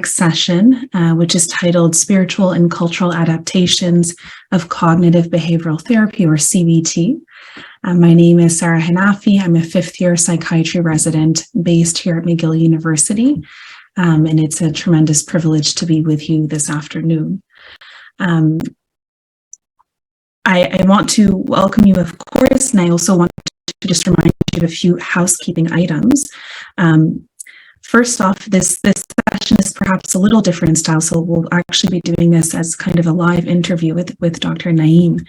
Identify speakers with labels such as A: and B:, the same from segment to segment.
A: next session, which is titled Spiritual and Cultural Adaptations of Cognitive Behavioral Therapy, or CBT. My name is Sarah Hanafi. I'm a fifth-year psychiatry resident based here at McGill University, and it's a tremendous privilege to be with you this afternoon. I want to welcome you, of course, and I also want to just remind you of a few housekeeping items. First off, this session is perhaps a little different in style, so we'll actually be doing this as kind of a live interview with Dr. Naeem.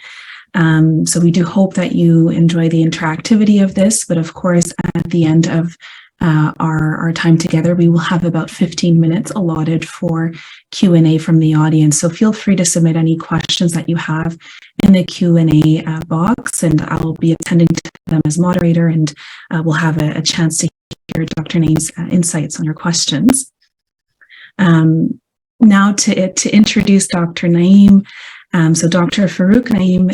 A: So we do hope that you enjoy the interactivity of this, but of course, at the end of our time together, we will have about 15 minutes allotted for Q&A from the audience. So feel free to submit any questions that you have in the Q&A box, and I'll be attending to them as moderator, and we'll have a chance to hear Dr. Naeem's insights on your questions. Now to introduce Dr. Naeem. So Dr. Farooq Naeem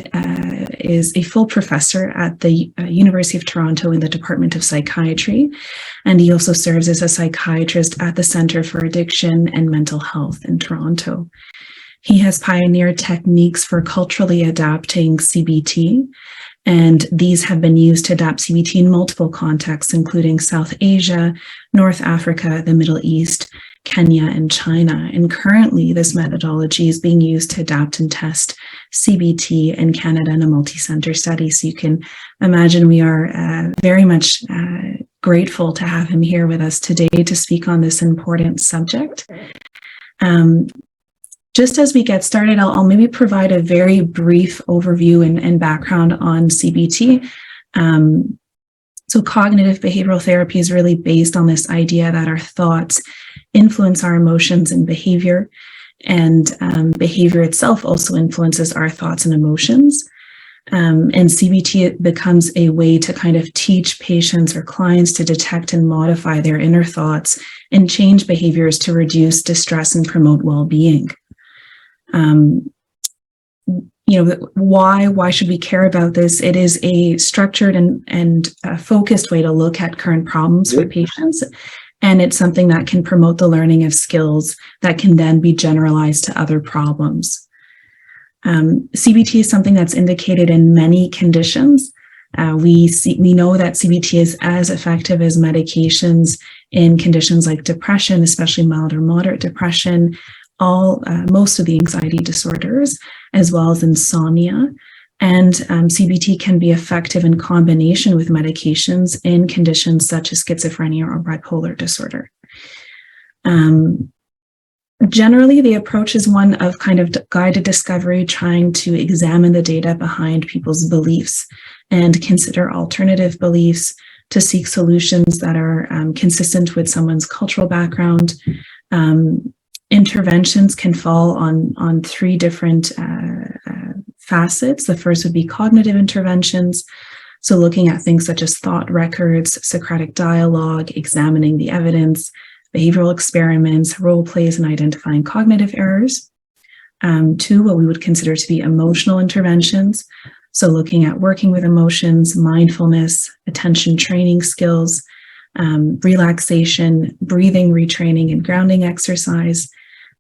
A: is a full professor at the University of Toronto in the Department of Psychiatry, and he also serves as a psychiatrist at the Centre for Addiction and Mental Health in Toronto. He has pioneered techniques for culturally adapting CBT, and these have been used to adapt CBT in multiple contexts, including South Asia, North Africa, the Middle East, Kenya, and China. And currently, this methodology is being used to adapt and test CBT in Canada in a multi-center study. So you can imagine we are very much grateful to have him here with us today to speak on this important subject. Just as we get started, I'll maybe provide a very brief overview and background on CBT. So cognitive behavioral therapy is really based on this idea that our thoughts influence our emotions and behavior, and behavior itself also influences our thoughts and emotions. And CBT becomes a way to kind of teach patients or clients to detect and modify their inner thoughts and change behaviors to reduce distress and promote well-being. Why should we care about this? It is a structured and focused way to look at current problems for patients, and it's something that can promote the learning of skills that can then be generalized to other problems. CBT is something that's indicated in many conditions. We know that CBT is as effective as medications in conditions like depression, especially mild or moderate depression, most of the anxiety disorders, as well as insomnia. And CBT can be effective in combination with medications in conditions such as schizophrenia or bipolar disorder. Generally, the approach is one of kind of guided discovery, trying to examine the data behind people's beliefs and consider alternative beliefs to seek solutions that are consistent with someone's cultural background. Interventions can fall on three different facets. The first would be cognitive interventions. So looking at things such as thought records, Socratic dialogue, examining the evidence, behavioral experiments, role plays, and identifying cognitive errors. Two, what we would consider to be emotional interventions. So looking at working with emotions, mindfulness, attention training skills, relaxation, breathing retraining, and grounding exercise.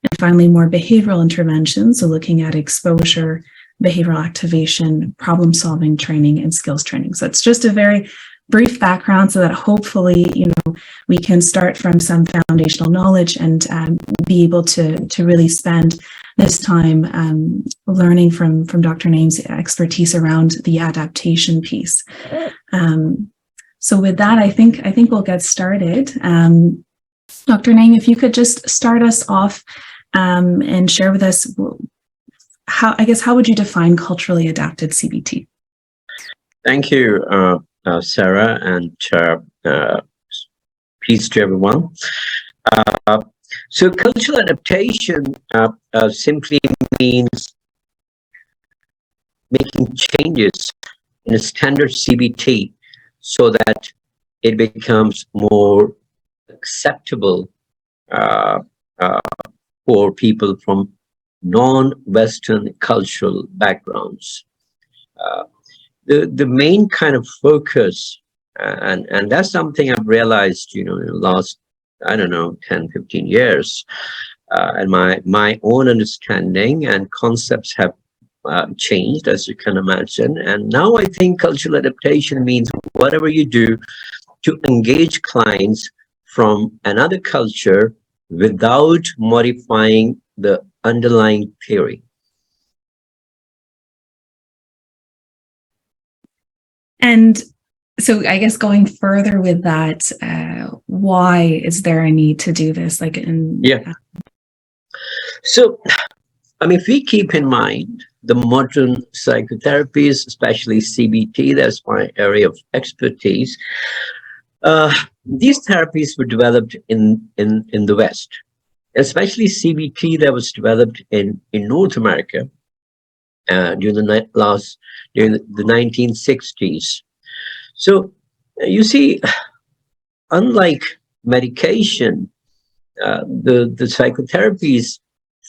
A: And finally, more behavioral interventions, so looking at exposure, behavioral activation, problem-solving training, and skills training. So it's just a very brief background so that hopefully, we can start from some foundational knowledge and be able to really spend this time learning from Dr. Naeem's expertise around the adaptation piece. So with that, I think we'll get started. Dr. Naeem, if you could just start us off and share with us how would you define culturally adapted CBT?
B: Thank you, Sarah, and peace to everyone. So cultural adaptation simply means making changes in a standard CBT so that it becomes more acceptable for people from non-Western cultural backgrounds. The main kind of focus, and that's something I've realized, in the last, 10, 15 years, and my own understanding and concepts have changed, as you can imagine. And now I think cultural adaptation means whatever you do to engage clients from another culture without modifying the underlying theory.
A: And so I guess going further with that, why is there a need to do this?
B: So, I mean, if we keep in mind the modern psychotherapies, especially CBT, that's my area of expertise. These therapies were developed in the West, especially CBT that was developed in North America during the 1960s. So you see, unlike medication, the psychotherapies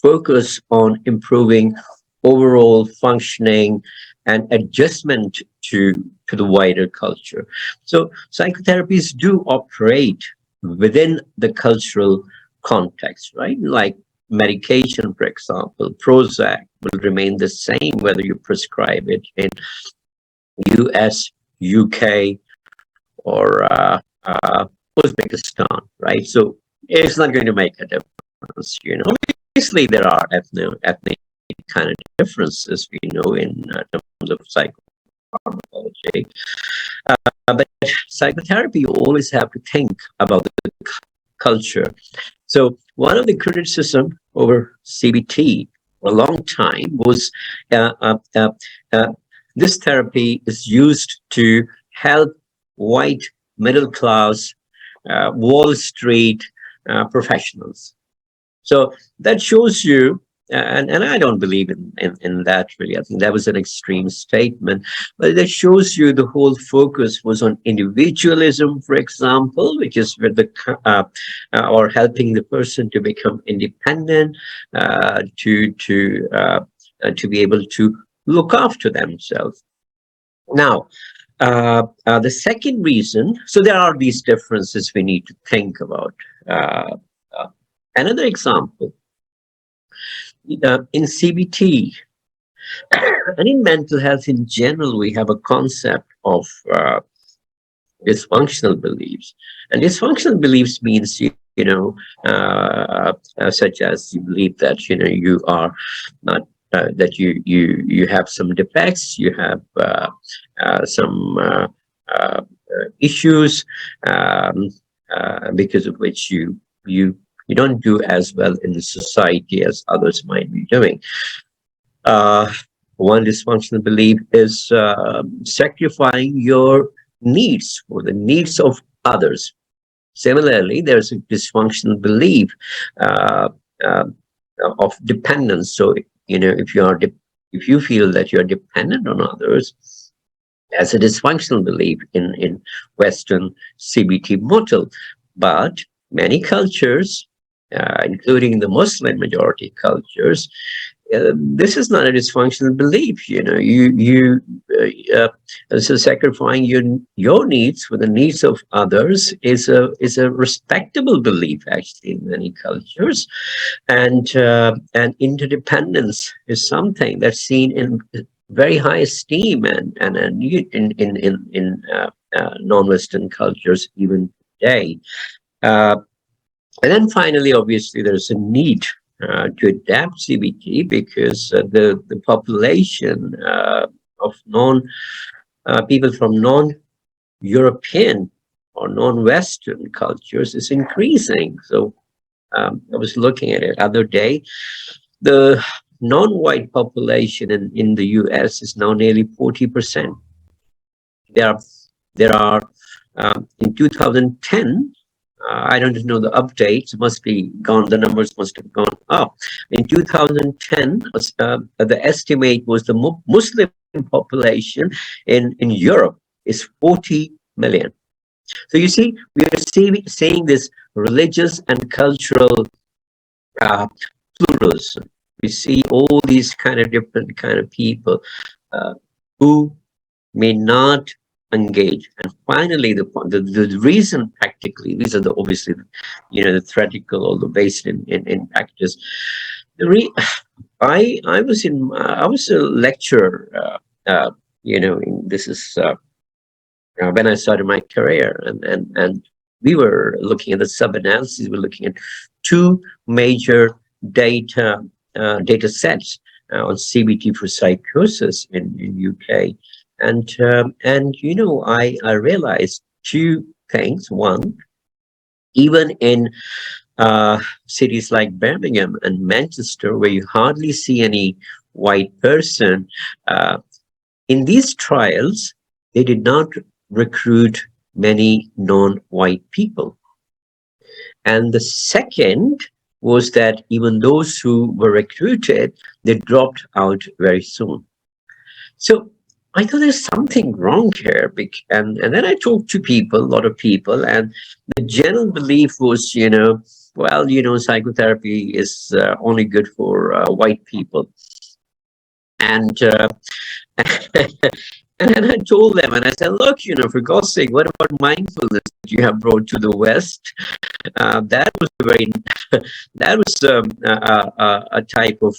B: focus on improving overall functioning and adjustment to the wider culture. So psychotherapies do operate within the cultural context, right? Like medication, for example, Prozac will remain the same whether you prescribe it in US, UK, or Uzbekistan, right? So it's not going to make a difference, you know. Obviously, there are ethnic kind of differences, we know, in terms of psychopharmacology. But psychotherapy, you always have to think about the culture. So one of the criticism over CBT for a long time was this therapy is used to help white middle class Wall Street professionals. So that shows you, and I don't believe in that really. I think that was an extreme statement, but that shows you the whole focus was on individualism, for example, which is with the or helping the person to become independent, to be able to look after themselves. Now, the second reason, so there are these differences we need to think about. Another example, in CBT and in mental health in general, we have a concept of dysfunctional beliefs. And dysfunctional beliefs means, such as you believe that, you are not, that you have some defects, you have some issues because of which you don't do as well in the society as others might be doing. One dysfunctional belief is sacrificing your needs for the needs of others. Similarly, there's a dysfunctional belief of dependence. So, if you feel that you're dependent on others, that's a dysfunctional belief in Western CBT model. But many cultures, including the Muslim majority cultures, this is not a dysfunctional belief. So sacrificing your needs for the needs of others is a respectable belief, actually, in many cultures, and interdependence is something that's seen in very high esteem and in non-Western cultures even today. And then finally, obviously, there's a need to adapt CBT because the population of people from non-European or non-Western cultures is increasing. So I was looking at it the other day. The non-white population in the US is now nearly 40%. There are in 2010. I don't know the updates. Must be gone. The numbers must have gone up. In 2010, the estimate was the Muslim population in Europe is 40 million. So you see, we are seeing this religious and cultural pluralism. We see all these kind of different kind of people who may not engage. And finally, the reason practically, these are the obviously, the theoretical, although based in practice. I was a lecturer, this is when I started my career, and we were looking at the sub-analyses. We're looking at two major data sets on CBT for psychosis in UK, and I realized two things. One, even in cities like Birmingham and Manchester, where you hardly see any white person, in these trials, they did not recruit many non-white people. And the second was that even those who were recruited, they dropped out very soon. So I thought there's something wrong here. And then I talked to people, a lot of people, and the general belief was, psychotherapy is only good for white people. And and then I told them, and I said, look, for God's sake, what about mindfulness that you have brought to the West? That was a type of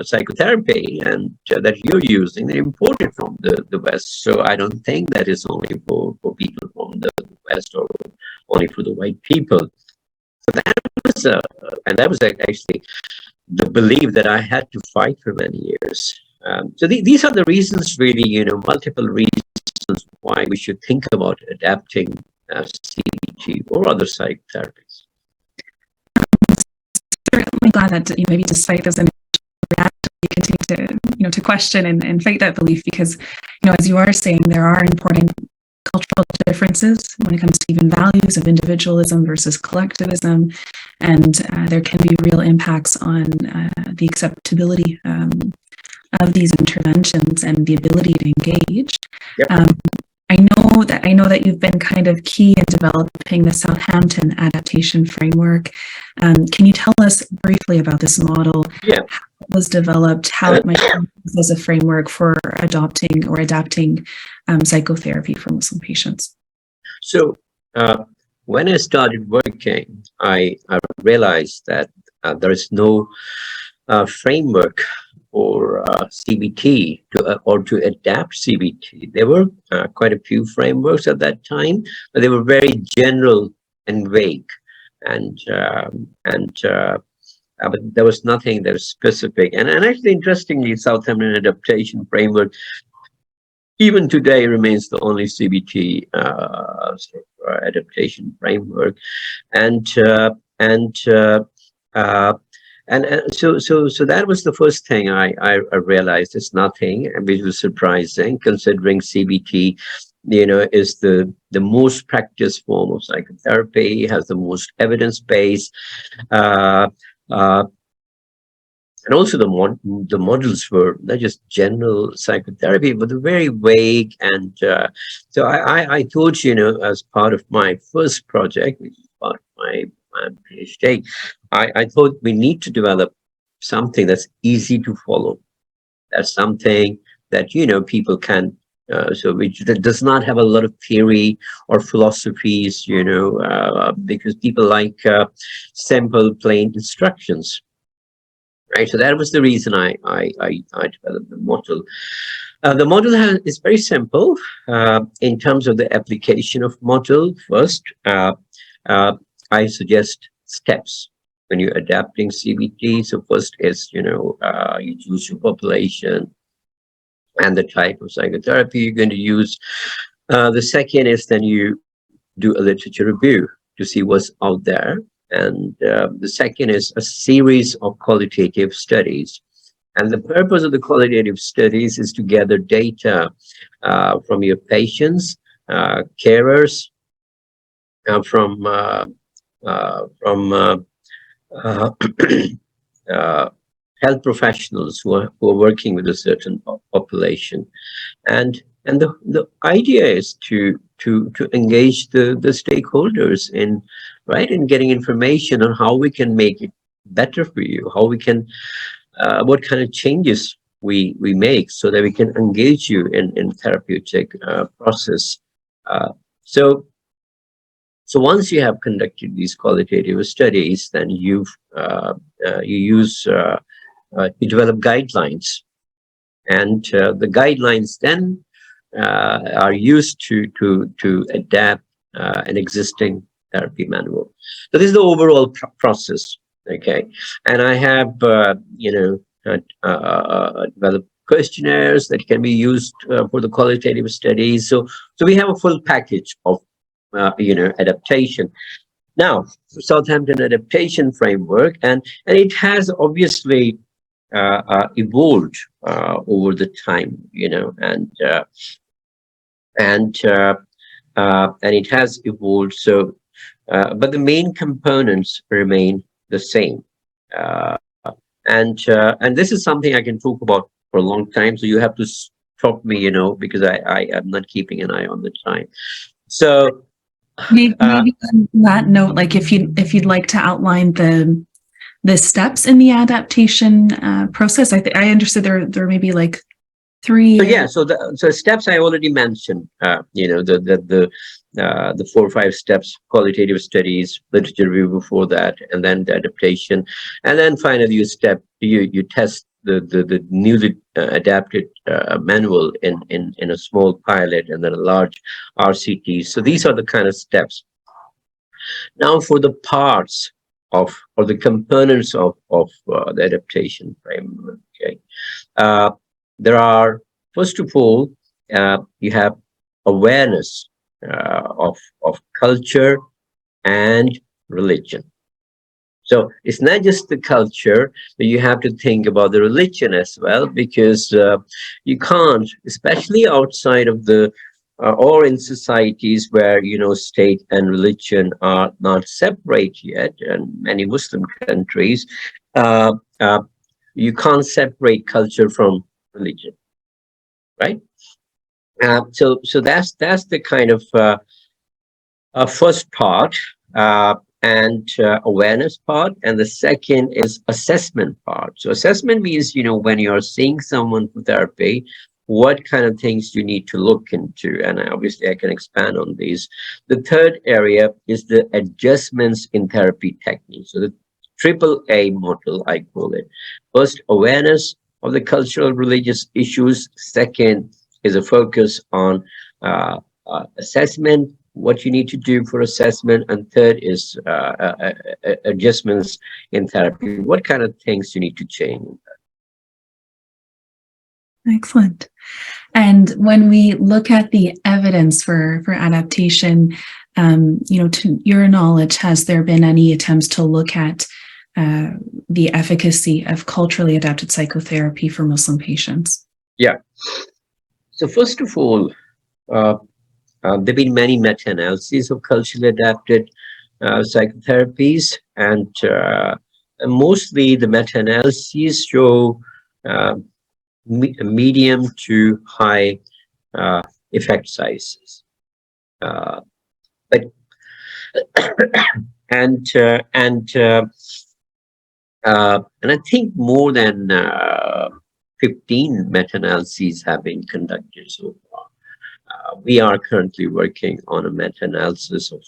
B: psychotherapy, and that you're using, they imported from the West. So I don't think that is only for people from the West or only for the white people. So that was actually the belief that I had to fight for many years. So these are the reasons, really, multiple reasons why we should think about adapting CBT or other psychotherapies.
A: Certainly glad that maybe despite those reactions, you continue to question and fight that belief, because as you are saying, there are important cultural differences when it comes to even values of individualism versus collectivism, and there can be real impacts on the acceptability of these interventions and the ability to engage.
B: Yep.
A: I know that you've been kind of key in developing the Southampton adaptation framework. Can you tell us briefly about this model?
B: Yeah.
A: How it was developed, how it might be used as a framework for adopting or adapting psychotherapy for Muslim patients?
B: So when I started working, I realized that there is no framework for CBT or to adapt CBT. There were quite a few frameworks at that time, but they were very general and vague, but there was nothing that was specific. And actually, interestingly, Southampton adaptation framework even today remains the only CBT adaptation framework, and so that was the first thing I realized. It's nothing, which was surprising, considering CBT, is the most practiced form of psychotherapy, has the most evidence base, and also the models were not just general psychotherapy, but they're very vague. And so I thought, as part of my first project, which is part of my PhD, I thought we need to develop something that's easy to follow. That's something that, people can, that does not have a lot of theory or philosophies, because people like simple, plain instructions. Right, so that was the reason I developed the model. The model is very simple in terms of the application of model. First, I suggest steps when you're adapting CBT. So first is, you choose your population and the type of psychotherapy you're going to use. The second is then you do a literature review to see what's out there. And the second is a series of qualitative studies. And the purpose of the qualitative studies is to gather data from your patients, carers, from health professionals who are working with a certain population. And the idea is to engage the stakeholders in getting information on how we can make it better for you, how we can, what kind of changes we make so that we can engage you in therapeutic process. So once you have conducted these qualitative studies, then you develop guidelines, and the guidelines then are used to adapt an existing therapy manual. So this is the overall process. Okay, and I have developed questionnaires that can be used for the qualitative studies. So we have a full package of adaptation. Now, Southampton adaptation framework, and it has obviously evolved over the time, and it has evolved. So, but the main components remain the same, and this is something I can talk about for a long time. So you have to stop me, because I am not keeping an eye on the time. So
A: maybe on that note, like if you'd like to outline the steps in the adaptation process, I understood there may be like 3.
B: So yeah, so steps I already mentioned. The 4 or 5 steps: qualitative studies, literature review before that, and then the adaptation, and then finally you test the newly adapted manual in a small pilot, and then a large RCT. So these are the kind of steps. Now for the parts of, or the components of the adaptation framework. Okay, there are, first of all, you have awareness of culture and religion. So it's not just the culture, but you have to think about the religion as well, because you can't, especially outside of the or in societies where state and religion are not separate yet, and many Muslim countries, you can't separate culture from religion, right? So that's the kind of first part, and awareness part, and the second is assessment part. So assessment means when you're seeing someone for therapy, what kind of things you need to look into, and obviously I can expand on these. The third area is the adjustments in therapy techniques. So the AAA model, I call it. First, awareness of the cultural religious issues. Second is a focus on assessment, what you need to do for assessment, and third is adjustments in therapy, what kind of things you need to change.
A: Excellent. And when we look at the evidence for adaptation, to your knowledge, has there been any attempts to look at the efficacy of culturally adapted psychotherapy for Muslim patients?
B: Yeah. So first of all, there have been many meta-analyses of culturally adapted psychotherapies, and mostly the meta-analyses show medium to high effect sizes, but and I think more than 15 meta-analyses have been conducted so far. We are currently working on a meta-analysis of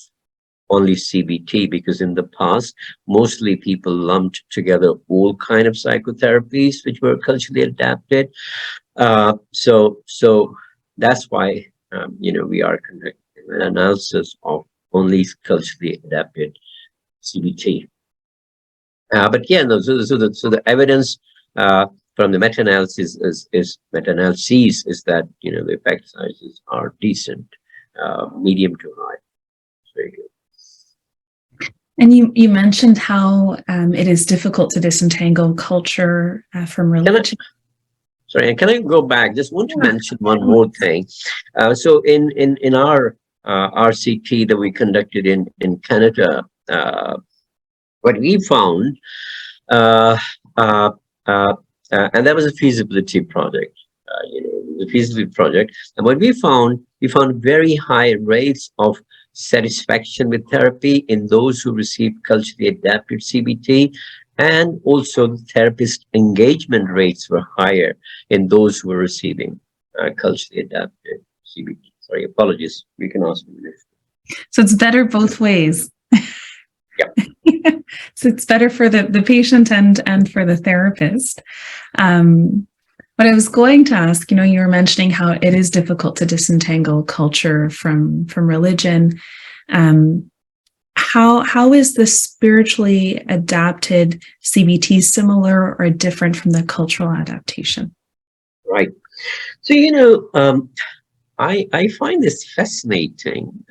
B: only CBT, because in the past, mostly people lumped together all kind of psychotherapies which were culturally adapted. So that's why we are conducting an analysis of only culturally adapted CBT. But yeah, no. So the evidence from the meta-analysis is that the effect sizes are decent, medium to high. Very good.
A: And you mentioned how it is difficult to disentangle culture from religion.
B: Can I go back? Just want to mention one more thing. So in our RCT that we conducted in Canada, what we found, and that was a feasibility project. The feasibility project, and what we found very high rates of satisfaction with therapy in those who received culturally adapted CBT, And also the therapist engagement rates were higher in those who were receiving culturally adapted CBT. Sorry, apologies. You can ask me next.
A: So it's better both ways.
B: Yeah.
A: So it's better for the patient and for the therapist. But I was going to ask, you were mentioning how it is difficult to disentangle culture from religion. How is the spiritually adapted CBT similar or different from the cultural adaptation?
B: Right. So, I find this fascinating,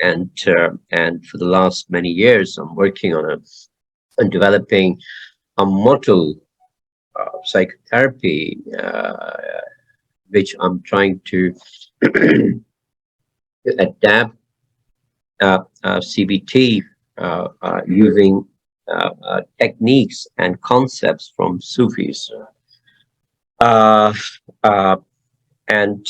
B: and for the last many years, I'm working on developing a model of psychotherapy, which I'm trying to adapt CBT using techniques and concepts from Sufis. Uh, uh, and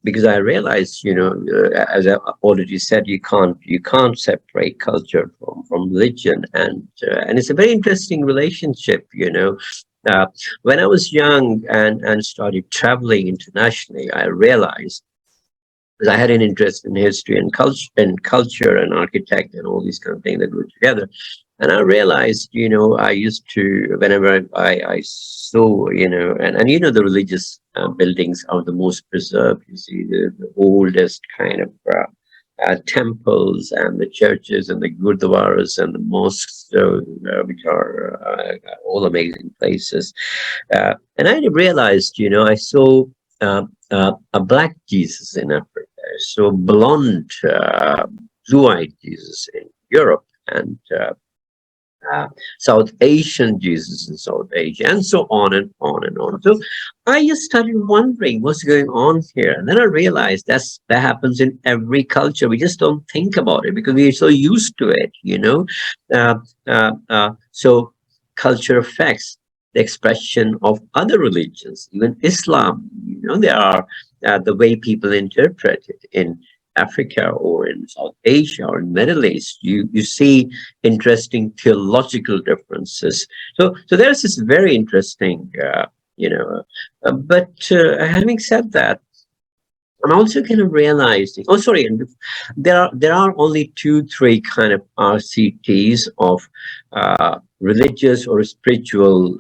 B: Because I realized, as I already said, you can't separate culture from religion, and it's a very interesting relationship. When I was young and started traveling internationally, I realized, because I had an interest in history and culture and architect and all these kind of things that go together. And I realized, I used to, whenever I saw, the religious buildings are the most preserved. You see the oldest kind of temples and the churches and the gurdwaras and the mosques, which are all amazing places. And I realized, I saw a black Jesus in Africa, so blonde, blue-eyed Jesus in Europe, and South Asian Jesus in South Asia, and so on and on and on. So I just started wondering what's going on here. And then I realized that happens in every culture. We just don't think about it because we're so used to it, So culture affects the expression of other religions, even Islam. There are the way people interpret it in Africa or in South Asia or in Middle East. You see interesting theological differences. So there's this very interesting, but having said that, I'm also kind of realizing, there are only 2-3 kind of RCTs of religious or spiritual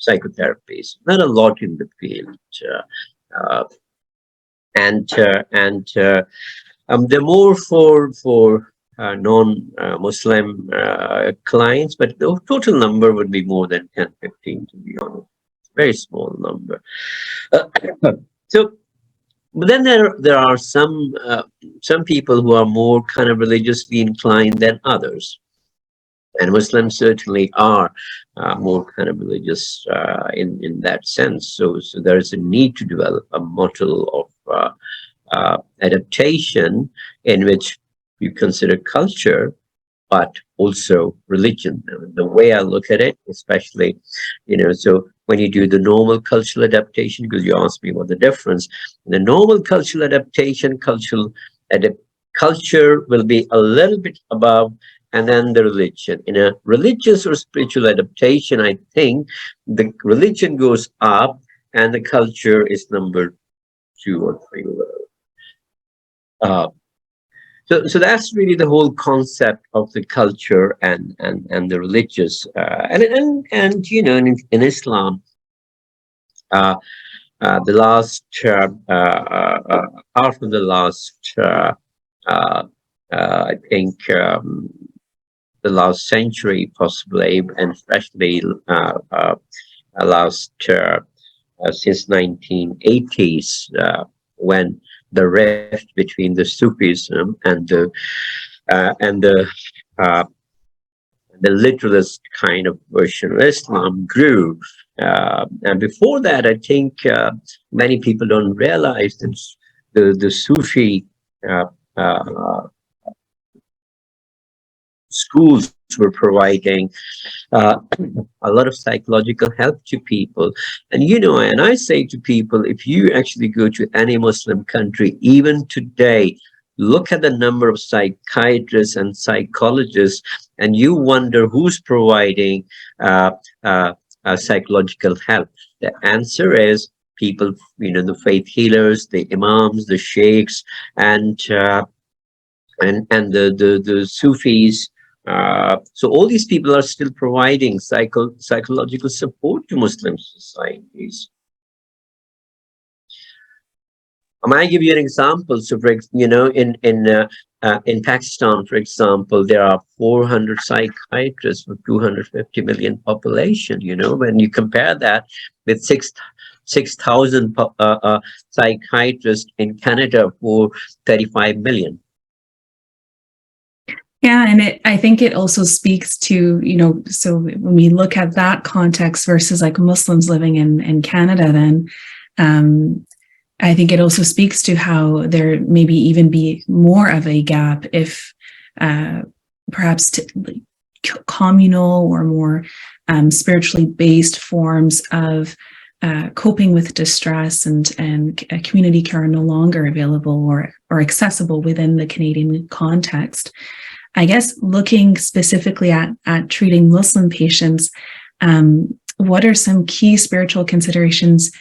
B: psychotherapies. Not a lot in the field. They're more for non-Muslim clients, but the total number would be more than 10, 15, to be honest. Very small number. But then there are some people who are more kind of religiously inclined than others. And Muslims certainly are more kind of religious in that sense. So there is a need to develop a model of adaptation in which you consider culture, but also religion. The way I look at it, especially, so when you do the normal cultural adaptation, because you asked me what the difference, the normal cultural adaptation, culture will be a little bit above, and then the religion. In a religious or spiritual adaptation, I think the religion goes up and the culture is number 2 or 3. So that's really the whole concept of the culture and the religious, in Islam, the last half of the last I think the last century possibly, and especially last since 1980s, when the rift between the Sufism and the literalist kind of version of Islam grew. And before that, I think many people don't realize that the Sufi schools were providing a lot of psychological help to people. And I say to people, if you actually go to any Muslim country, even today, look at the number of psychiatrists and psychologists, and you wonder who's providing psychological help. The answer is people, the faith healers, the imams, the sheikhs, and the Sufis. So all these people are still providing psychological support to Muslim societies. I might give you an example. So, in Pakistan, for example, there are 400 psychiatrists for 250 million population. When you compare that with 6,000 psychiatrists in Canada for 35 million.
A: Yeah, and I think it also speaks to, so when we look at that context versus like Muslims living in Canada, then I think it also speaks to how there maybe even be more of a gap if perhaps communal or more spiritually based forms of coping with distress and community care are no longer available or accessible within the Canadian context. I guess looking specifically at treating Muslim patients, what are some key spiritual considerations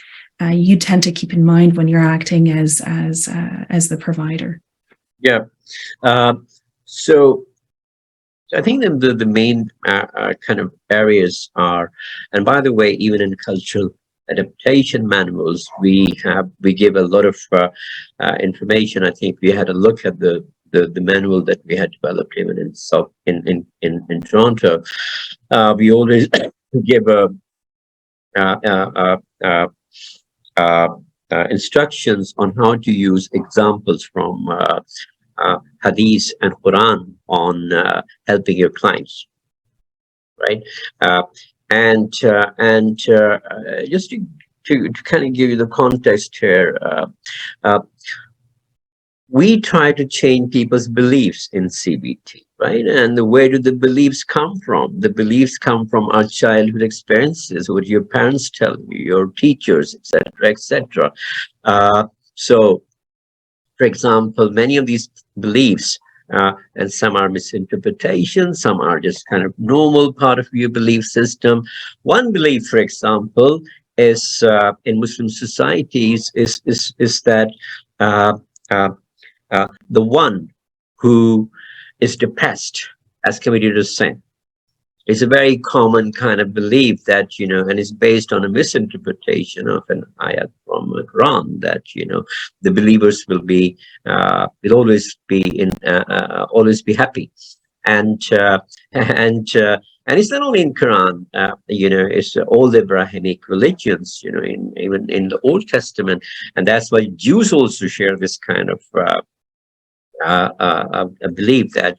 A: you tend to keep in mind when you're acting as the provider?
B: Yeah. So I think the main kind of areas are, and by the way, even in cultural adaptation manuals, we give a lot of information. I think we had a look at the manual that we had developed even in Toronto. We always give instructions on how to use examples from Hadith and Quran on helping your clients, right? And just to kind of give you the context here, we try to change people's beliefs in CBT, right? And where do the beliefs come from? The beliefs come from our childhood experiences, what your parents tell you, your teachers, etc., etc. So, for example, many of these beliefs, and some are misinterpretations, some are just kind of normal part of your belief system. One belief, for example, is in Muslim societies is that the one who is depressed has committed a sin. It's a very common kind of belief that, and it's based on a misinterpretation of an ayat from the Quran that, the believers will always be happy. And it's not only in Quran, it's all the Abrahamic religions, even in the Old Testament. And that's why Jews also share this kind of a belief that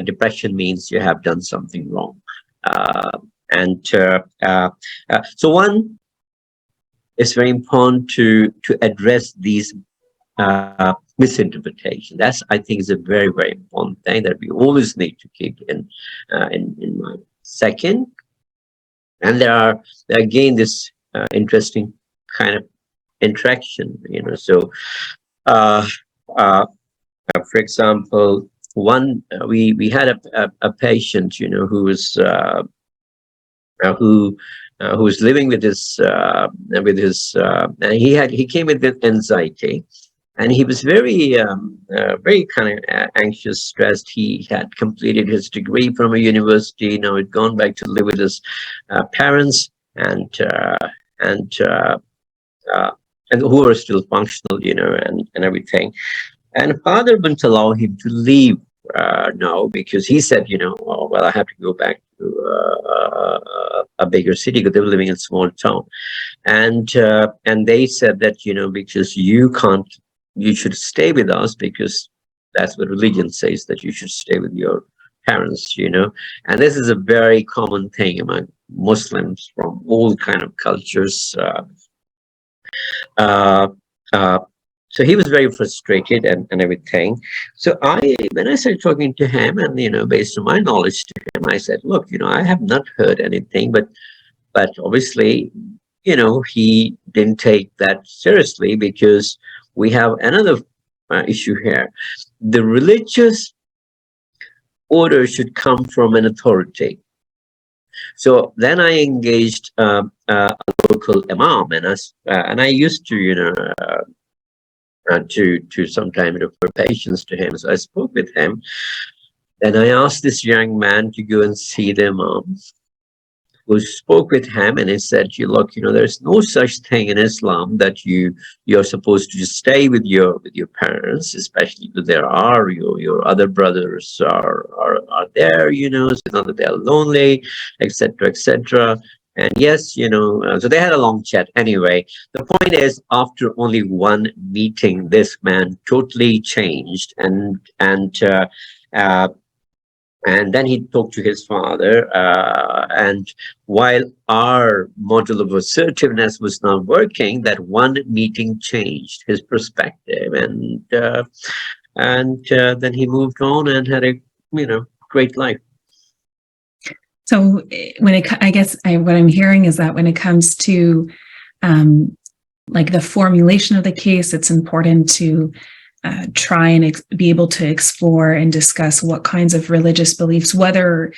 B: depression means you have done something wrong, so one, it's very important to address these misinterpretations. That's, I think, is a very, very important thing that we always need to keep in mind. Second, and there are again this interesting kind of interaction, so for example, we had a patient, who was living with his he came with anxiety, and he was very kind of anxious, stressed. He had completed his degree from a university. Now he'd gone back to live with his parents, and who are still functional, and everything. And father wouldn't allow him to leave now, because he said, oh, well, I have to go back to a bigger city, because they were living in a small town. And they said that, because you should stay with us, because that's what religion says, that you should stay with your parents, And this is a very common thing among Muslims from all kind of cultures. So he was very frustrated and everything. So when I started talking to him, and based on my knowledge to him, I said, look, I have not heard anything, but obviously, he didn't take that seriously, because we have another issue here. The religious order should come from an authority. So then I engaged a local imam, and I used to, to sometimes refer patients to him. So I spoke with him, and I asked this young man to go and see the imam, who spoke with him, and he said, "You look, there's no such thing in Islam that you're supposed to just stay with your parents, especially if there are your other brothers are there, so not that they're lonely, etc., etc." And yes, so they had a long chat. Anyway, the point is, after only one meeting, this man totally changed, and then he talked to his father, and while our model of assertiveness was not working, that one meeting changed his perspective, and then he moved on and had a great life.
A: So what I'm hearing is that when it comes to like the formulation of the case, it's important to try and be able to explore and discuss what kinds of religious beliefs, whether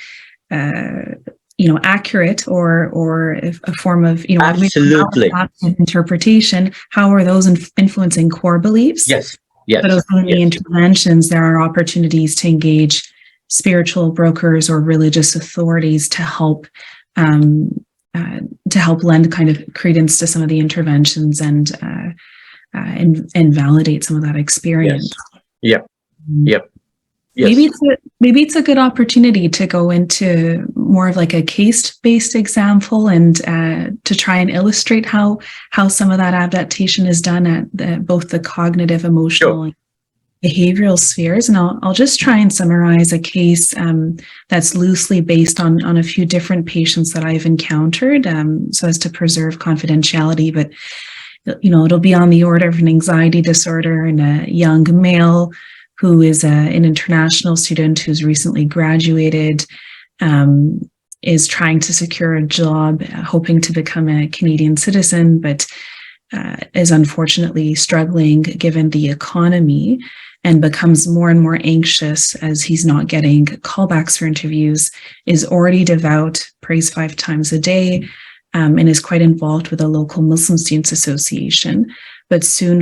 A: accurate or a form of
B: absolutely
A: interpretation. How are those influencing core beliefs?
B: Yes.
A: But also in the interventions, there are opportunities to engage spiritual brokers or religious authorities to help lend kind of credence to some of the interventions and validate some of that experience.
B: Yes. Yep.
A: Yes. Maybe it's a good opportunity to go into more of like a case-based example and to try and illustrate how some of that adaptation is done at both the cognitive, emotional, and behavioral spheres. And I'll just try and summarize a case that's loosely based on a few different patients that I've encountered, so as to preserve confidentiality. But it'll be on the order of an anxiety disorder in a young male who is an international student who's recently graduated, is trying to secure a job, hoping to become a Canadian citizen, but is unfortunately struggling given the economy, and becomes more and more anxious as he's not getting callbacks for interviews, is already devout, prays 5 times a day, and is quite involved with a local Muslim Students Association, but soon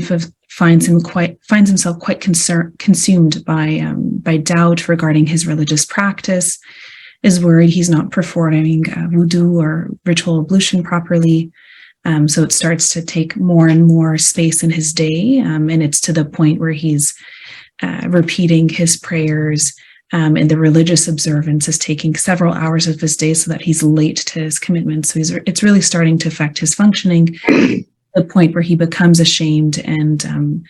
A: finds himself quite consumed by doubt regarding his religious practice, is worried he's not performing wudu or ritual ablution properly. So it starts to take more and more space in his day, and it's to the point where he's repeating his prayers, and the religious observance is taking several hours of his day so that he's late to his commitments. So it's really starting to affect his functioning, the point where he becomes ashamed and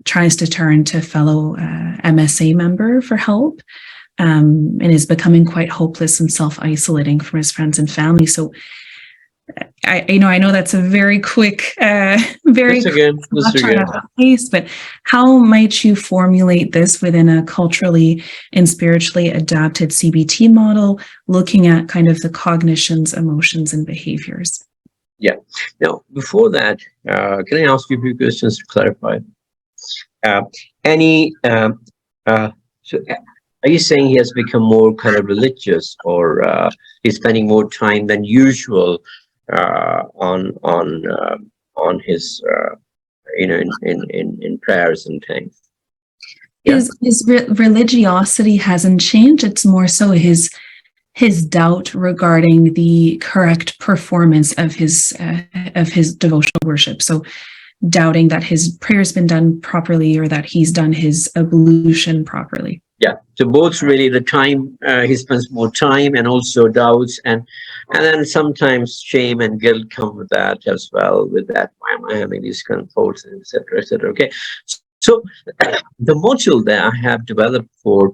A: tries to turn to fellow MSA member for help, and is becoming quite hopeless and self-isolating from his friends and family. So I know that's a very quick, case, but how might you formulate this within a culturally and spiritually adapted CBT model, looking at kind of the cognitions, emotions, and behaviors?
B: Yeah. Now, before that, can I ask you a few questions to clarify? So are you saying he has become more kind of religious, or he's spending more time than usual on his in prayers and things?
A: His religiosity hasn't changed. It's more so his doubt regarding the correct performance of his devotional worship. So doubting that his prayer's been done properly or that he's done his ablution properly.
B: Yeah, so both really, the time he spends more time, and also doubts, and then sometimes shame and guilt come with that as well. With that, why am I having these kind of thoughts, etc., etc. Okay, so the module that I have developed for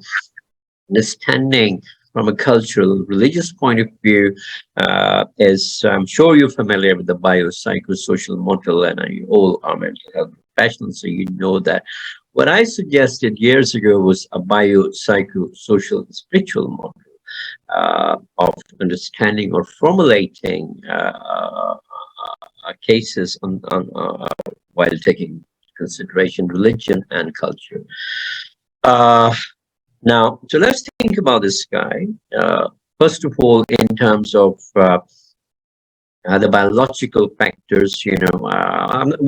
B: understanding from a cultural, religious point of view is, I'm sure you're familiar with the biopsychosocial model, and you all are mental health professionals, so you know that. What I suggested years ago was a biopsychosocial spiritual model of understanding or formulating cases on while taking consideration religion and culture. Now, so let's think about this guy. First of all, in terms of the biological factors, we're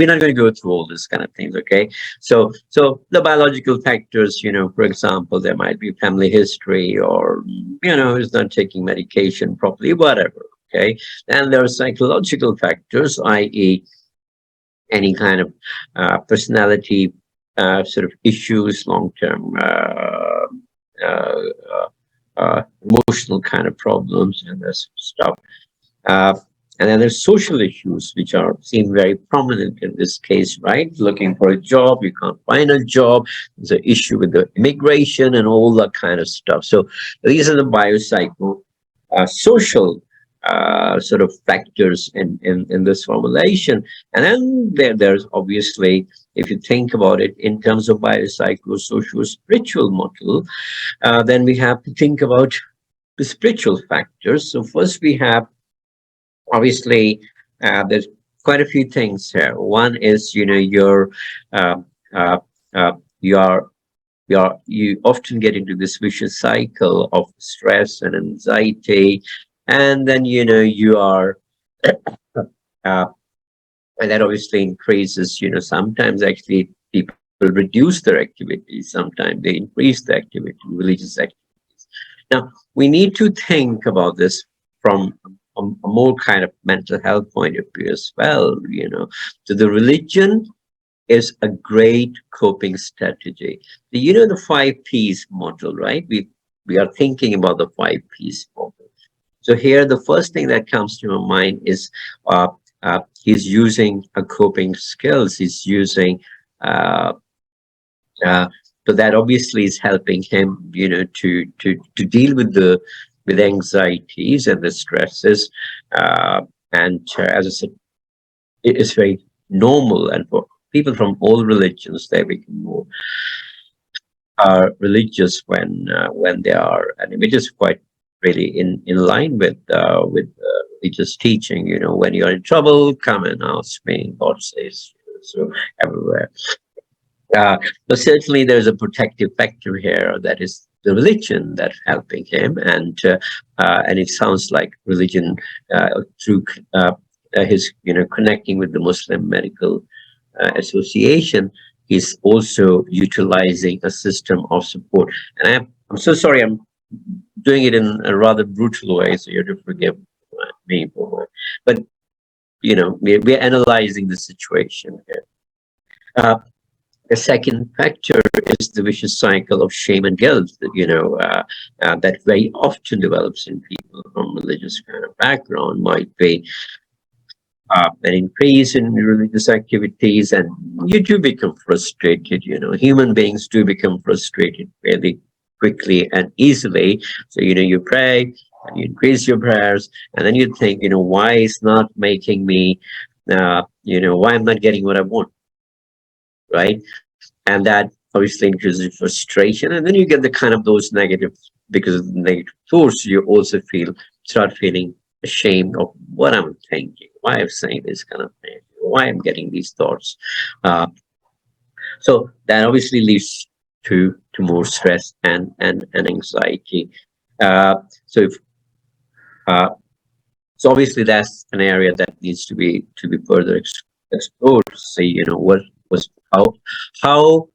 B: not going to go through all this kind of things, okay? So the biological factors, for example, there might be family history, or is not taking medication properly, whatever, okay? And there are psychological factors, i.e., any kind of personality sort of issues, long-term emotional kind of problems and this stuff. And then there's social issues, which are seen very prominent in this case, right? Looking for a job, you can't find a job. There's an issue with the immigration and all that kind of stuff. So these are the biopsycho social sort of factors in this formulation. And then there's obviously, if you think about it in terms of biopsychosocial spiritual model, then we have to think about the spiritual factors. So first we have, obviously, there's quite a few things here. One is, you often get into this vicious cycle of stress and anxiety, and then you are, and that obviously increases. Sometimes actually people reduce their activities, sometimes they increase the activity, religious activities. Now we need to think about this from a more kind of mental health point of view as well. So the religion is a great coping strategy. The 5 Ps model, right? We are thinking about the 5 Ps model. So here, the first thing that comes to my mind is he's using a coping skills. He's using so that obviously is helping him, to deal with anxieties and the stresses. And as I said, it is very normal, and for people from all religions, they become more religious when they are, and which is quite really in line with religious teaching. When you're in trouble, come and ask me, God says, so everywhere. But certainly there's a protective factor here, that is the religion that's helping him, and it sounds like religion through his connecting with the Muslim Medical Association. He's also utilizing a system of support. And I'm so sorry, I'm doing it in a rather brutal way, so you have to forgive me for it. But we're analyzing the situation here. The second factor is the vicious cycle of shame and guilt that very often develops in people from religious kind of background. Might be an increase in religious activities, and you do become frustrated. Human beings do become frustrated fairly quickly and easily. So you pray and you increase your prayers, and then you think, why it's not making me, why I'm not getting what I want, right? And that obviously increases frustration, and then you get the kind of those negative, because of the negative thoughts, you also start feeling ashamed of what I'm thinking, why I'm saying this kind of thing, why I'm getting these thoughts. So that obviously leads to more stress and anxiety. So obviously that's an area that needs to be further explored. See, how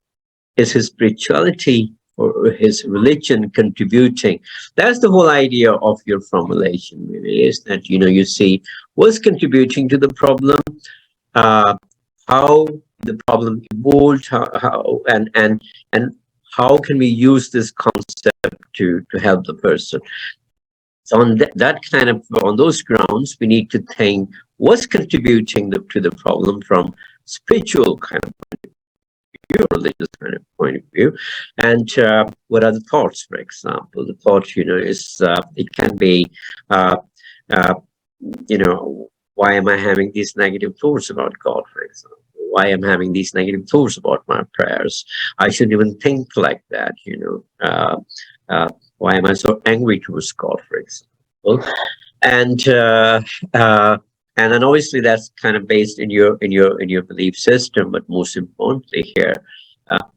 B: is his spirituality or his religion contributing? That's the whole idea of your formulation, really, is that you see what's contributing to the problem, how the problem evolved, how and how can we use this concept to help the person. So on on those grounds, we need to think what's contributing to the problem from spiritual kind of point of view, religious kind of point of view, and what are the thoughts, for example. The thought, is it can be, why am I having these negative thoughts about God, for example? Why am I having these negative thoughts about my prayers? I shouldn't even think like that, why am I so angry towards God, for example? And And then obviously that's kind of based in your belief system. But most importantly here,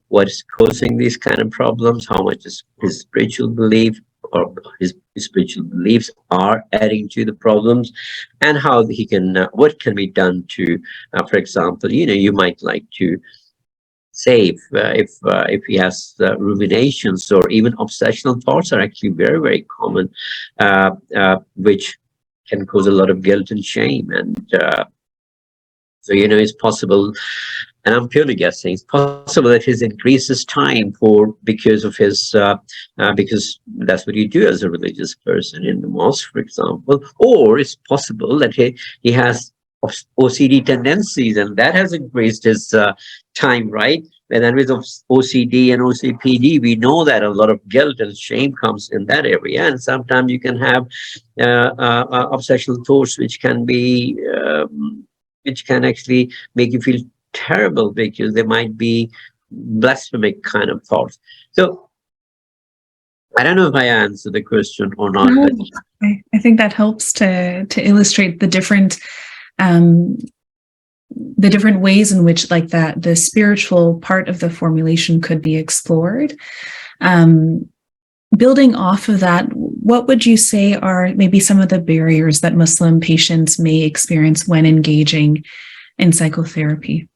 B: what is causing these kind of problems? How much is his spiritual belief or his spiritual beliefs are adding to the problems, and how he can what can be done to, for example, you might like to say if he has ruminations or even obsessional thoughts are actually very, very common, which can cause a lot of guilt and shame. And so, it's possible, and I'm purely guessing, it's possible that his increases time because of his because that's what you do as a religious person in the mosque, for example. Or it's possible that he has OCD tendencies, and that has increased his time, right? And then with OCD and OCPD, we know that a lot of guilt and shame comes in that area, and sometimes you can have obsessional thoughts, which can actually make you feel terrible, because they might be blasphemic kind of thoughts. So I don't know if I answered the question or not.
A: No,
B: But
A: I think that helps to illustrate the different ways in which, like, that the spiritual part of the formulation could be explored. Building off of that, what would you say are maybe some of the barriers that Muslim patients may experience when engaging in psychotherapy?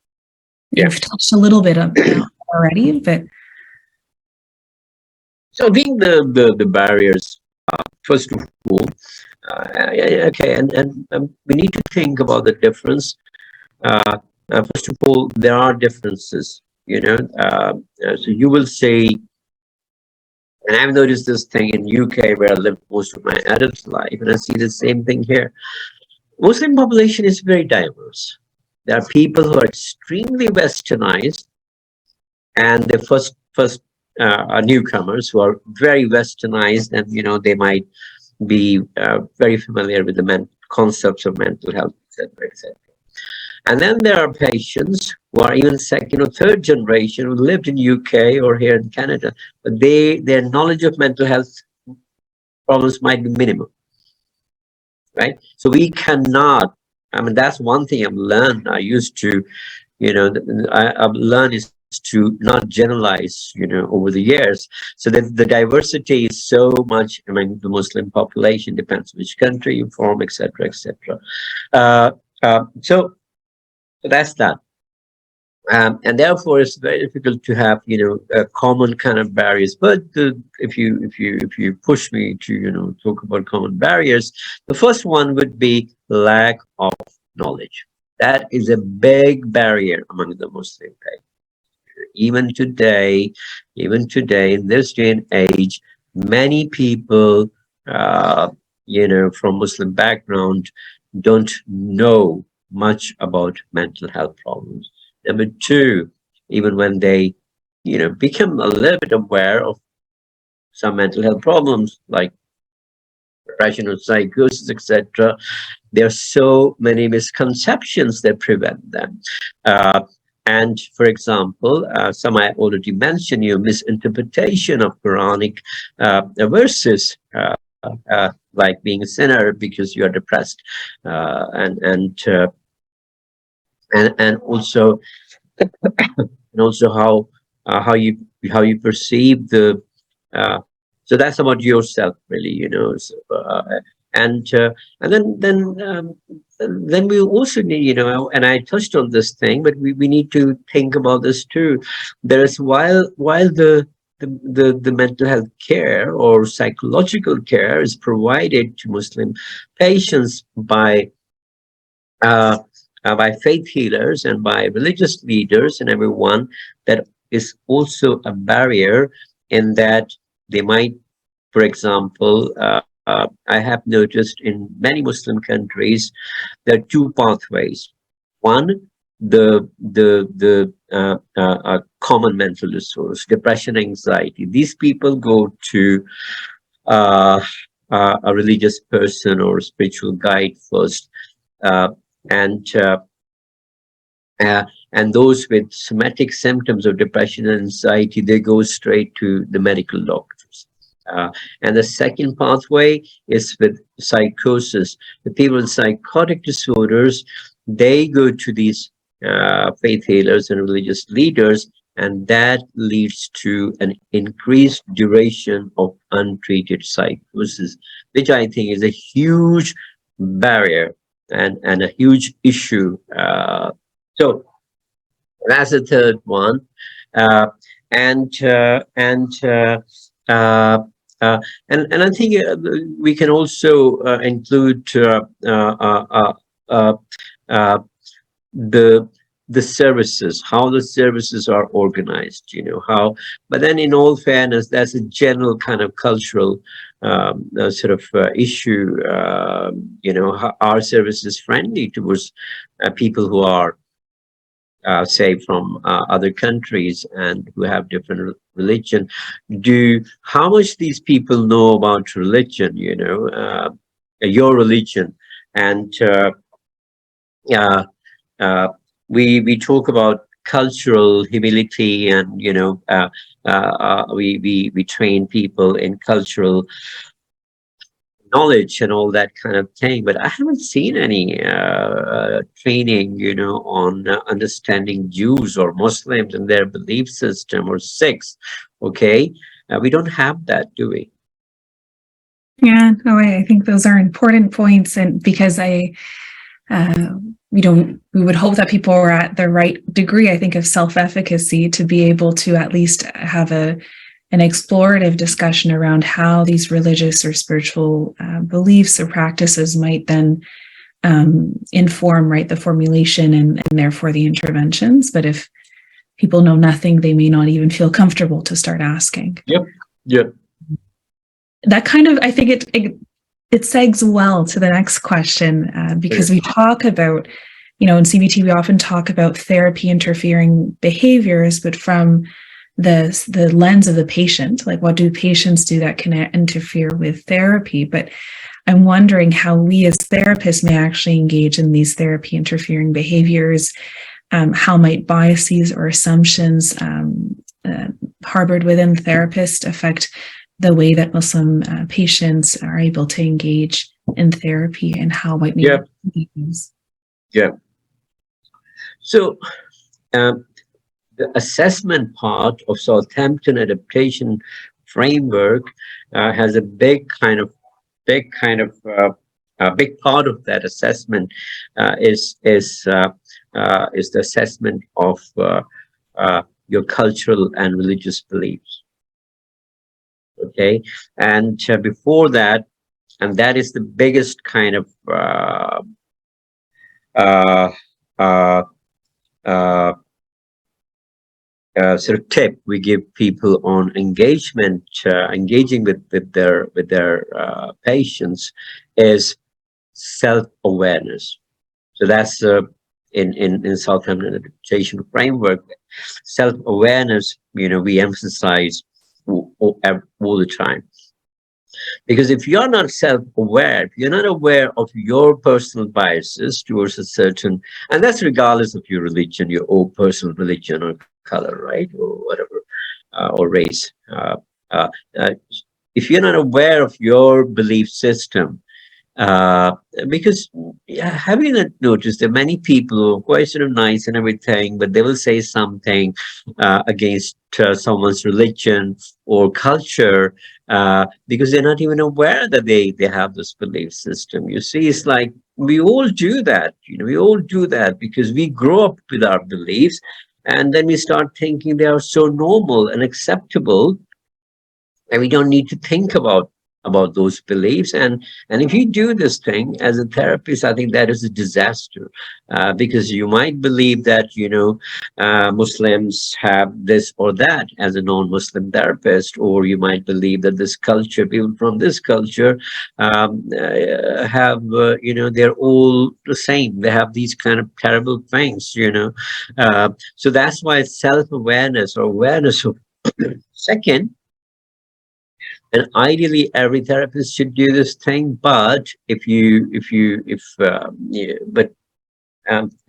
B: Yeah.
A: You've touched a little bit on that already, but
B: so I think the barriers, first of all, okay, and we need to think about the difference. First of all, there are differences, so you will say, and I've noticed this thing in UK, where I lived most of my adult life, and I see the same thing here. Muslim population is very diverse. There are people who are extremely westernized, and the first are newcomers who are very westernized, and they might be very familiar with the concepts of mental health, etc., etc. And then there are patients who are even second or third generation who lived in UK or here in Canada, but their knowledge of mental health problems might be minimal, right? So we cannot. I mean, that's one thing I've learned. I used to, I've learned is to not generalize, over the years. So that the diversity is so much among the Muslim population, depends which country you're from, etc., etc. So that's that. And therefore, it's very difficult to have, common kind of barriers. But if you push me to, talk about common barriers, the first one would be lack of knowledge. That is a big barrier among the Muslim faith. Even today, in this day and age, many people, from Muslim background, don't know much about mental health problems. Number two, even when they, become a little bit aware of some mental health problems like depression or psychosis, etc., there are so many misconceptions that prevent them. And for example, some I already mentioned, misinterpretation of Quranic verses, like being a sinner because you are depressed, and also how you perceive the. So that's about yourself, really, So, and then we also need, and I touched on this thing, but we need to think about this too. There is, while the mental health care or psychological care is provided to Muslim patients by faith healers and by religious leaders and everyone, that is also a barrier in that they might, for example, I have noticed in many Muslim countries, there are two pathways. One, the common mental disorders, depression, anxiety. These people go to a religious person or a spiritual guide first, and those with somatic symptoms of depression and anxiety, they go straight to the medical doctors. And the second pathway is with psychosis. The people with psychotic disorders, they go to these faith healers and religious leaders, and that leads to an increased duration of untreated psychosis, which I think is a huge barrier and a huge issue. So that's the third one. Uh, and uh, and uh, uh, and I think we can also include uh, the services, how the services are organized, how. But then, in all fairness, that's a general kind of cultural sort of issue. How are services friendly towards people who are say from other countries and who have different religion? How much these people know about religion, your religion? And uh, uh, we talk about cultural humility, and we train people in cultural knowledge and all that kind of thing, but I haven't seen any training, on understanding Jews or Muslims and their belief system, or Sikhs. Okay, we don't have that, do we?
A: Yeah, no, I think those are important points, and because we would hope that people are at the right degree, I think, of self-efficacy to be able to at least have an explorative discussion around how these religious or spiritual beliefs or practices might then inform, right, the formulation and therefore the interventions. But if people know nothing, they may not even feel comfortable to start asking.
B: Yep.
A: That kind of, I think it segs well to the next question, because we talk about, in CBT, we often talk about therapy interfering behaviors, but from the lens of the patient, like what do patients do that can interfere with therapy? But I'm wondering how we as therapists may actually engage in these therapy interfering behaviors. How might biases or assumptions harbored within the therapist affect the way that Muslim patients are able to engage in therapy, and how might we use?
B: Yeah. So the assessment part of Southampton adaptation framework has a big part of that assessment is the assessment of your cultural and religious beliefs. Okay, and before that, and that is the biggest kind of sort of tip we give people on engaging with their patients, is self-awareness. So that's in Southampton adaptation framework, self-awareness. We emphasize all the time, because if you're not self-aware, if you're not aware of your personal biases towards a certain, and that's regardless of your religion, your own personal religion or color, right, or whatever, or race. If you're not aware of your belief system, uh, because have you not noticed that many people who are quite sort of nice and everything, but they will say something against someone's religion or culture because they're not even aware that they have this belief system. You see, it's like we all do that. We all do that because we grow up with our beliefs, and then we start thinking they are so normal and acceptable, and we don't need to think about those beliefs. And if you do this thing as a therapist, I think that is a disaster, because you might believe that Muslims have this or that as a non-Muslim therapist, or you might believe that this culture, people from this culture have they're all the same, they have these kind of terrible things. So that's why self-awareness, or awareness of second. And ideally, every therapist should do this thing. But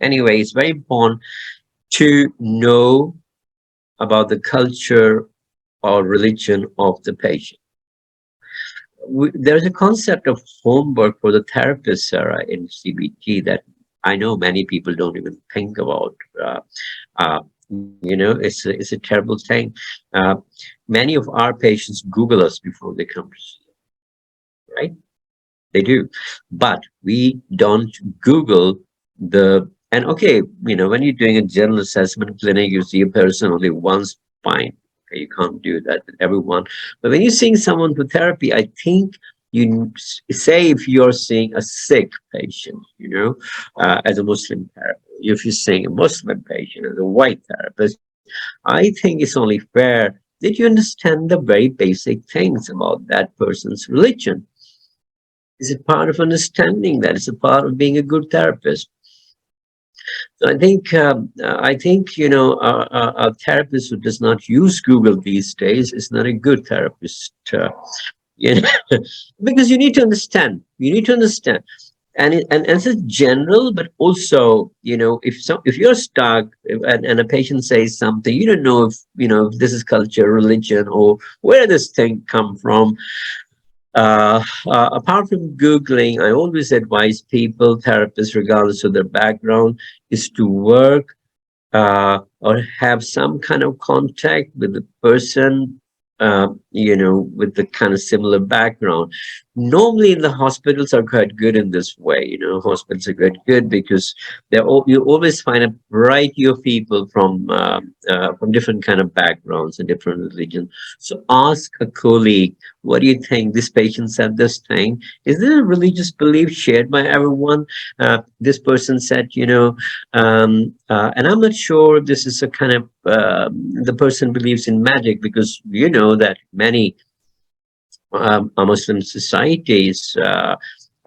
B: anyway, it's very important to know about the culture or religion of the patient. there's a concept of homework for the therapist, Sarah, in CBT that I know many people don't even think about. Uh, it's a terrible thing. Uh, Many of our patients Google us before they come to see us, right? They do, but we don't Google and okay, when you're doing a general assessment clinic, you see a person only once, fine. Okay, you can't do that with everyone. But when you're seeing someone for therapy, I think say if you're seeing a sick patient, as a Muslim therapist, if you're seeing a Muslim patient as a white therapist, I think it's only fair that you understand the very basic things about that person's religion. Is it part of understanding that? It's a part of being a good therapist. So a therapist who does not use Google these days is not a good therapist. You know, because you need to understand. You need to understand, and as a general, but also, if you're stuck and a patient says something, you don't know if this is culture, religion, or where this thing come from. Apart from Googling, I always advise people, therapists, regardless of their background, is to work or have some kind of contact with the person, with the kind of similar background. Normally, the hospitals are quite good in this way. Hospitals are quite good because you always find a variety of people from different kind of backgrounds and different religions. So ask a colleague, what do you think? This patient said this thing. Is there a religious belief shared by everyone? This person said, and I'm not sure if this is a kind of the person believes in magic, because you know that many Muslim societies uh,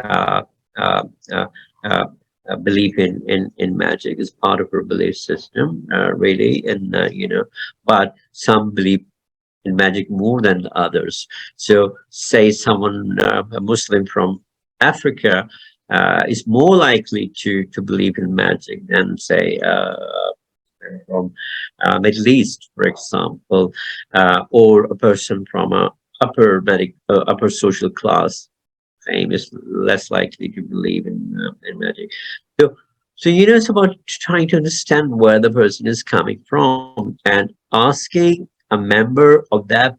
B: uh, uh, uh, believe in magic as part of our belief system, really, and but some believe in magic more than others. So, say someone, a Muslim from Africa, is more likely to believe in magic than, say, from Middle East, for example, or a person from a upper social class fame is less likely to believe in magic. So, it's about trying to understand where the person is coming from and asking a member of that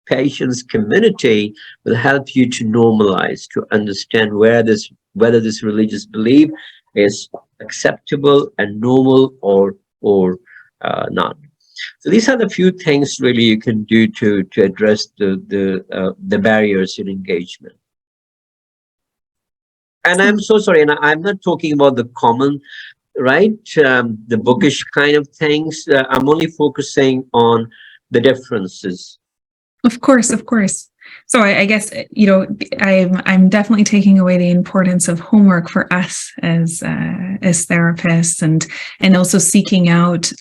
B: patient's community will help you to normalize, to understand whether this religious belief is acceptable and normal or not. So these are the few things really you can do to address the barriers in engagement. And I'm so sorry, and I'm not talking about the common, right, the bookish kind of things. I'm only focusing on the differences.
A: Of course, of course. So I guess, I'm definitely taking away the importance of homework for us as therapists, and also seeking out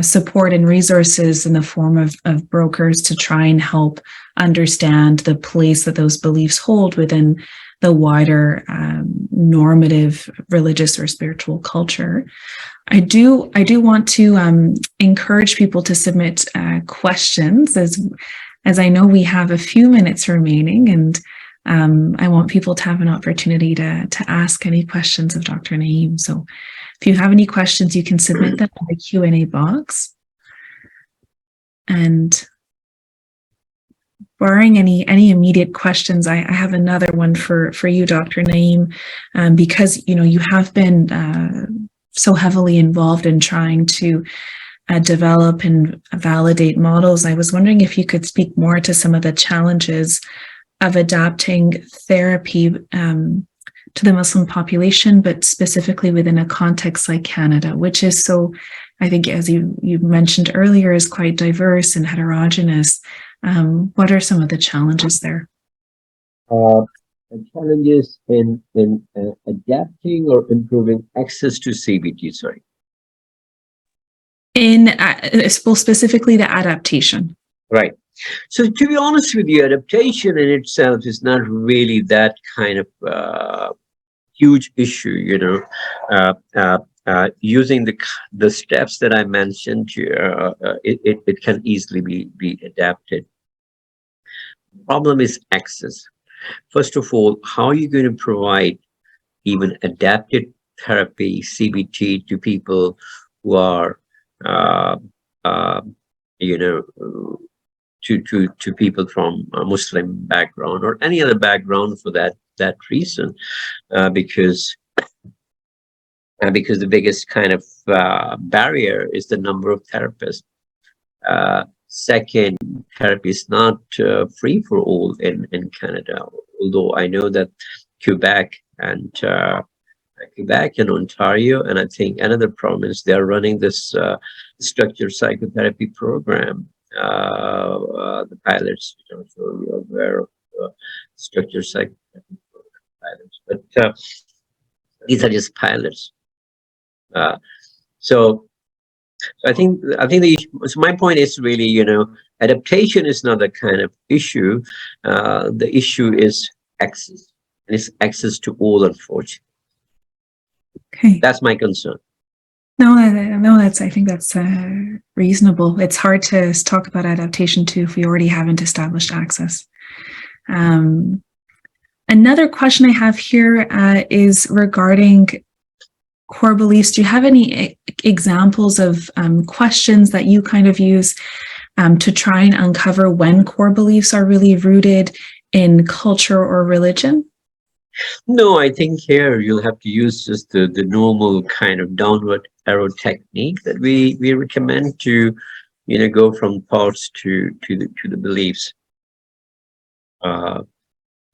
A: support and resources in the form of brokers to try and help understand the place that those beliefs hold within the wider normative religious or spiritual culture. I do want to encourage people to submit questions, as I know we have a few minutes remaining, and I want people to have an opportunity to ask any questions of Dr. Naeem. So if you have any questions, you can submit them in the Q&A box. And barring any immediate questions, I have another one for you, Dr. Naeem, because you have been so heavily involved in trying to develop and validate models. I was wondering if you could speak more to some of the challenges of adapting therapy to the Muslim population, but specifically within a context like Canada, which is so, I think, as you mentioned earlier, is quite diverse and heterogeneous. What are some of the challenges there?
B: The challenges in adapting or improving access to CBT, sorry.
A: In specifically the adaptation.
B: Right. So to be honest with you, adaptation in itself is not really that kind of huge issue. Using the steps that I mentioned, it can easily be adapted. Problem is access. First of all, how are you going to provide even adapted therapy, CBT, to people who are, uh, uh, you know, to people from a Muslim background or any other background for that reason, because the biggest kind of barrier is the number of therapists. Second, therapy is not free for all in Canada, although I know that Quebec and Ontario, and I think another province, they are running this structured psychotherapy program. The pilots, I'm sure you're aware of structured psychotherapy pilots, but these are just pilots. So I think so my point is really, adaptation is not a kind of issue. The issue is access, and it's access to all, unfortunately.
A: Okay.
B: That's my concern.
A: No, I think that's reasonable. It's hard to talk about adaptation too if we already haven't established access. Another question I have here is regarding core beliefs. Do you have any examples of questions that you kind of use to try and uncover when core beliefs are really rooted in culture or religion?
B: No, I think here you'll have to use just the normal kind of downward arrow technique that we recommend to, go from thoughts to the beliefs.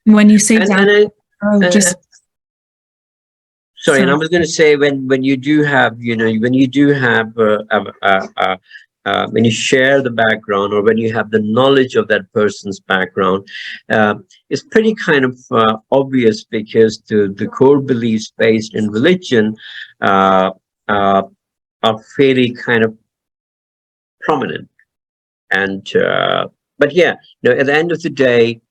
A: When you say
B: sorry, and I was going to say when you do have, when you share the background, or when you have the knowledge of that person's background, it's pretty kind of obvious, because the core beliefs based in religion are fairly kind of prominent. And but yeah, at the end of the day,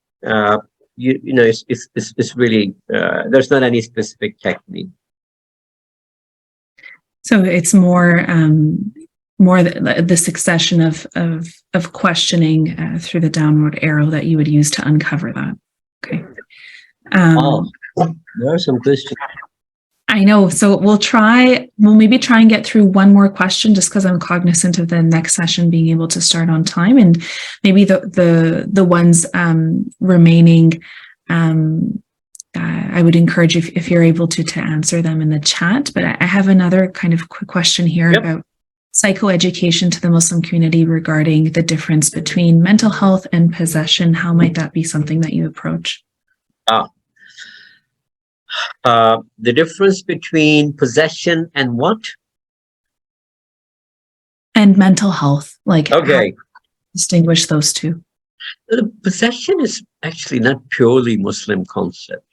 B: it's really there's not any specific technique.
A: So it's more the succession of questioning through the downward arrow that you would use to uncover that. Okay.
B: There are some questions.
A: I know. So we'll maybe try and get through one more question, just because I'm cognizant of the next session being able to start on time, and maybe the ones remaining, I would encourage you, if you're able to answer them in the chat. But I have another kind of quick question here about psychoeducation to the Muslim community regarding the difference between mental health and possession. How might that be something that you approach?
B: The difference between possession and what?
A: And mental health. Like,
B: okay,
A: distinguish those two.
B: The possession is actually not purely Muslim concept.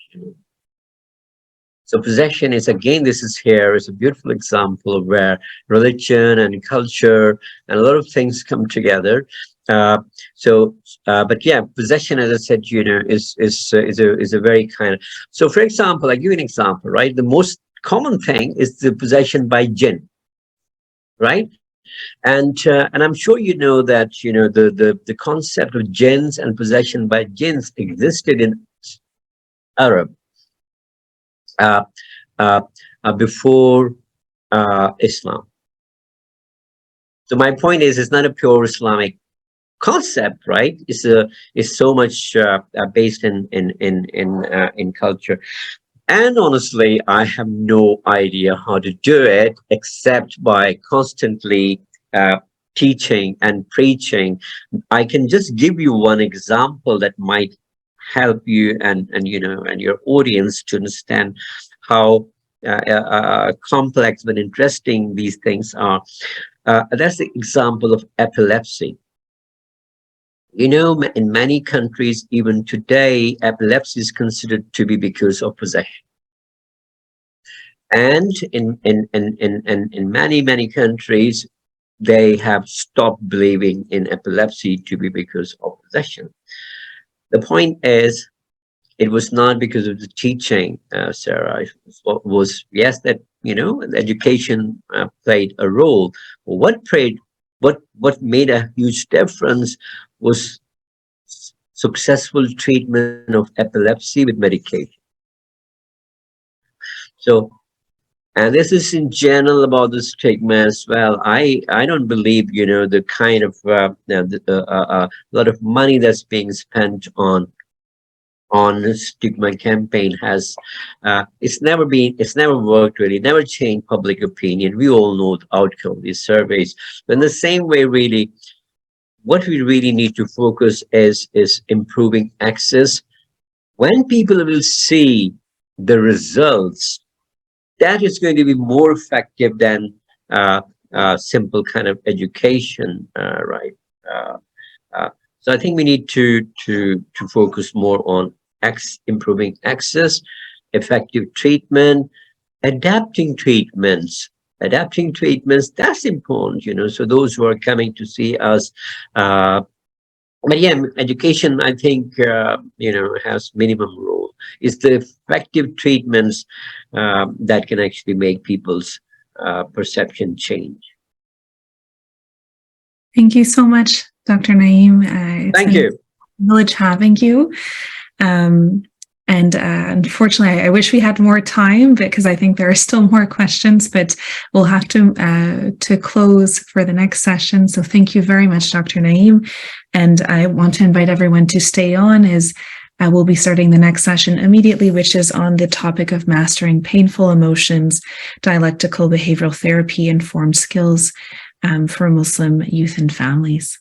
B: So possession is, again, this is a beautiful example of where religion and culture and a lot of things come together. But yeah, possession, as I said, is a very kind of. So, for example, I give you an example, right? The most common thing is the possession by jinn, right? And I'm sure you know that the concept of jinns and possession by jinns existed in Arab before Islam. So my point is, it's not a pure Islamic concept, right? It's so much based in culture. And honestly, I have no idea how to do it except by constantly teaching and preaching. I can just give you one example that might help you and your audience to understand how complex but interesting these things are. That's the example of epilepsy. In many countries, even today, epilepsy is considered to be because of possession. And in many countries, they have stopped believing in epilepsy to be because of possession. The point is, it was not because of the teaching, Sarah. Yes, that education played a role. What made a huge difference was successful treatment of epilepsy with medication. So, and this is in general about the stigma as well. I don't believe, the kind of lot of money that's being spent on the stigma campaign has it's never worked really, never changed public opinion. We all know the outcome of these surveys. But in the same way, really, what we really need to focus is improving access. When people will see the results, that is going to be more effective than simple kind of education, right? So I think we need to focus more on improving access, effective treatment, adapting treatments. That's important, so those who are coming to see us, but yeah, education, I think, has minimum role. It's the effective treatments that can actually make people's perception change.
A: Thank you so much, Dr. Naeem.
B: Thank you.
A: A privilege having you. And unfortunately, I wish we had more time because I think there are still more questions, but we'll have to close for the next session. So thank you very much, Dr. Naeem. And I want to invite everyone to stay on as we'll be starting the next session immediately, which is on the topic of mastering painful emotions, dialectical behavioral therapy, informed skills for Muslim youth and families.